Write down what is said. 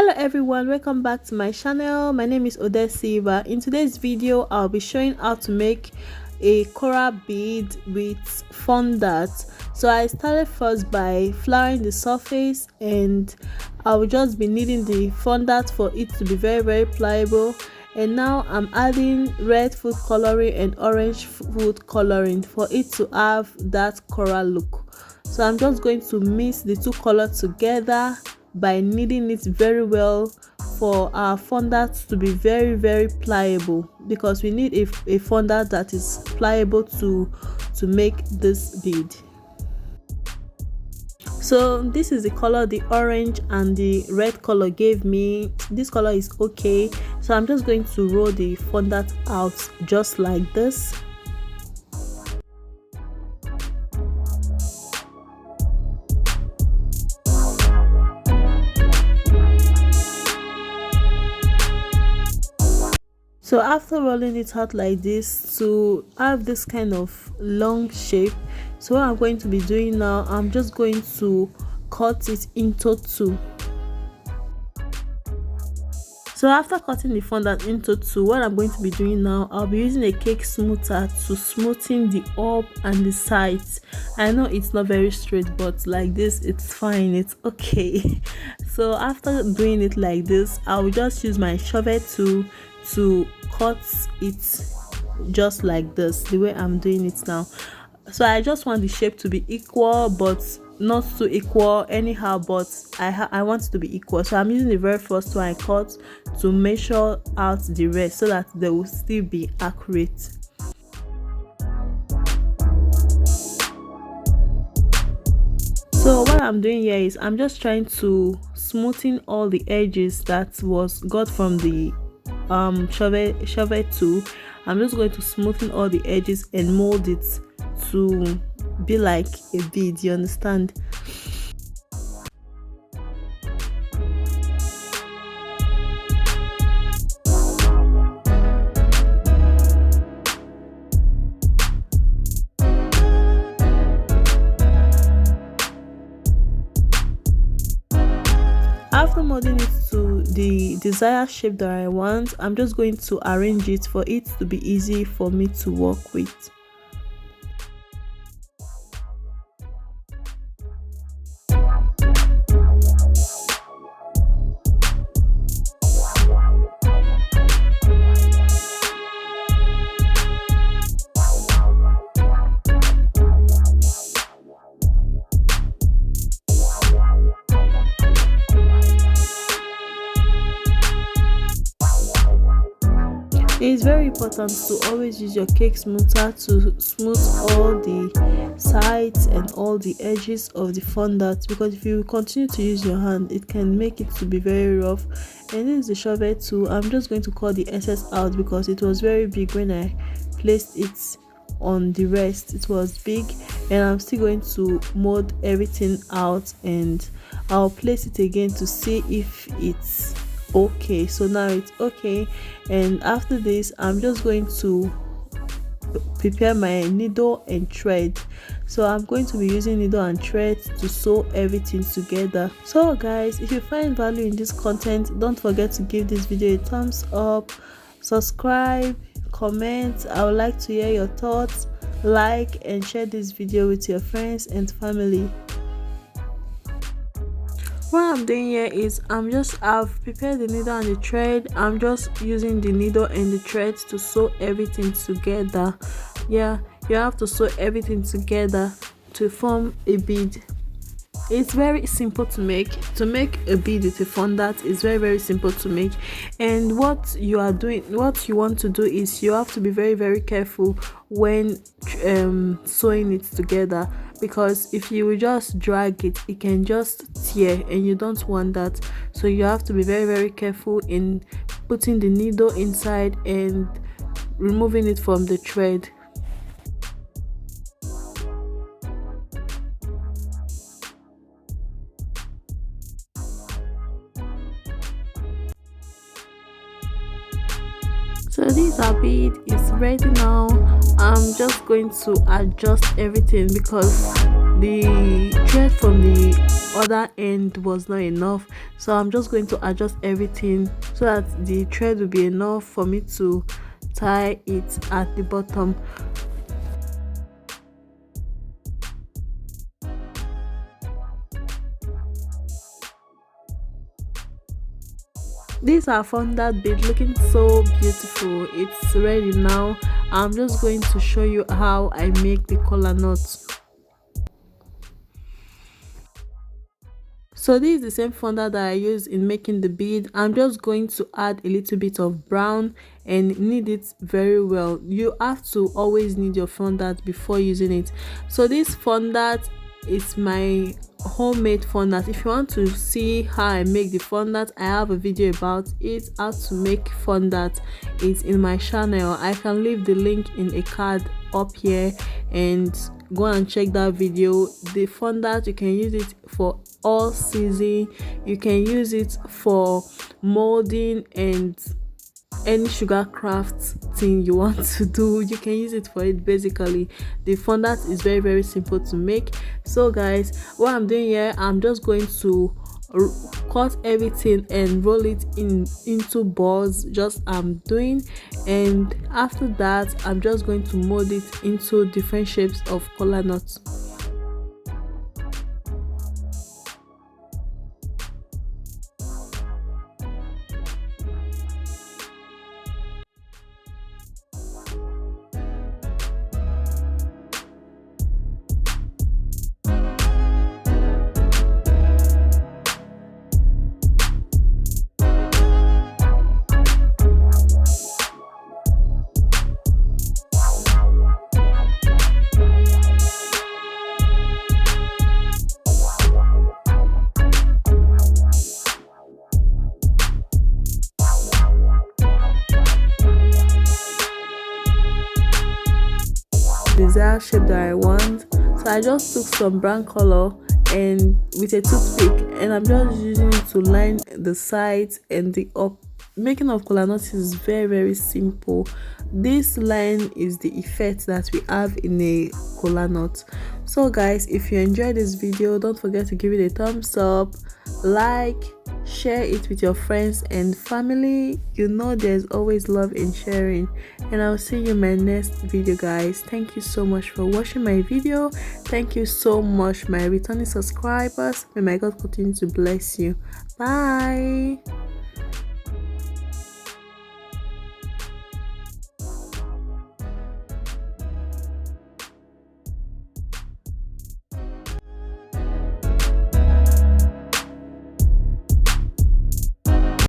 Hello everyone, welcome back to my channel. My name is Odesiva. In today's video I'll be showing how to make a coral bead with fondant. So I started first by flouring the surface, and I will just be kneading the fondant for it to be very pliable. And now I'm adding red food coloring and orange food coloring for it to have that coral look. So I'm just going to mix the two colors together by kneading it very well for our fondant to be very pliable, because we need a fondant that is pliable to make this bead. So this is the color the orange and the red color gave me. This color is okay, so I'm just going to roll the fondant out just like this. So after rolling it out like this to have this kind of long shape, so what I'm going to be doing now, I'm just going to cut it into two. So after cutting the fondant into two, what I'm going to be doing now, I'll be using a cake smoother to smoothen the up and the sides. I know it's not very straight, but like this it's fine, it's okay. So after doing it like this, I will just use my shovel to cut it just like this, the way I'm doing it now. So I just want the shape to be equal, but not too equal anyhow, but I want it to be equal. So I'm using the very first one I cut to measure out the rest so that they will still be accurate. So what I'm doing here is I'm just trying to smoothen all the edges that was got from the shovel tool. I'm just going to smoothen all the edges and mold it to be like a bead, you understand? After molding it to the desired shape that I want, I'm just going to arrange it for it to be easy for me to work with. It is very important to always use your cake smoother to smooth all the sides and all the edges of the fondant, because if you continue to use your hand, it can make it to be very rough. And this is the shovel tool. I'm just going to cut the excess out because it was very big when I placed it on the rest. It was big, and I'm still going to mold everything out, and I'll place it again to see if it's okay. So now it's okay, and after this I'm just going to prepare my needle and thread. So I'm going to be using needle and thread to sew everything together. So guys, if you find value in this content, don't forget to give this video a thumbs up, subscribe, comment. I would like to hear your thoughts. Like and share this video with your friends and family. What I'm doing here is I've prepared the needle and the thread. I'm just using the needle and the thread to sew everything together. Yeah, you have to sew everything together to form a bead. It's very simple to make. To make a bead with a fondant is very simple to make. And what you want to do is you have to be very careful when sewing it together, because if you will just drag it, it can just tear, and you don't want that. So you have to be very careful in putting the needle inside and removing it from the thread. So this our bead is ready now. I'm just going to adjust everything because the thread from the other end was not enough, so I'm just going to adjust everything so that the thread will be enough for me to tie it at the bottom. These are fondant bead, looking so beautiful. It's ready now. I'm just going to show you how I make the collar knot. So this is the same fondant that I use in making the bead. I'm just going to add a little bit of brown and knead it very well. You have to always knead your fondant before using it. So this fondant is my homemade fondant. If you want to see how I make the fondant, I have a video about it, how to make fondant. It's in my channel. I can leave the link in a card up here and go and check that video. The fondant, you can use it for all season, you can use it for molding and any sugar craft thing you want to do. You can use it for it. Basically, the fondant is very simple to make. So guys, what I'm doing here, I'm just going to cut everything and roll it into balls, just I'm doing, and after that I'm just going to mold it into different shapes of collar knots. Desired shape that I want, so I just took some brown color and with a toothpick, and I'm just using it to line the sides and the up. Making of collar knot is very simple. This line is the effect that we have in a collar knot. So guys, if you enjoyed this video, don't forget to give it a thumbs up, like, share it with your friends and family. You know there's always love in sharing, and I'll see you in my next video guys. Thank you so much for watching my video. Thank you so much my returning subscribers. May my God continue to bless you. Bye.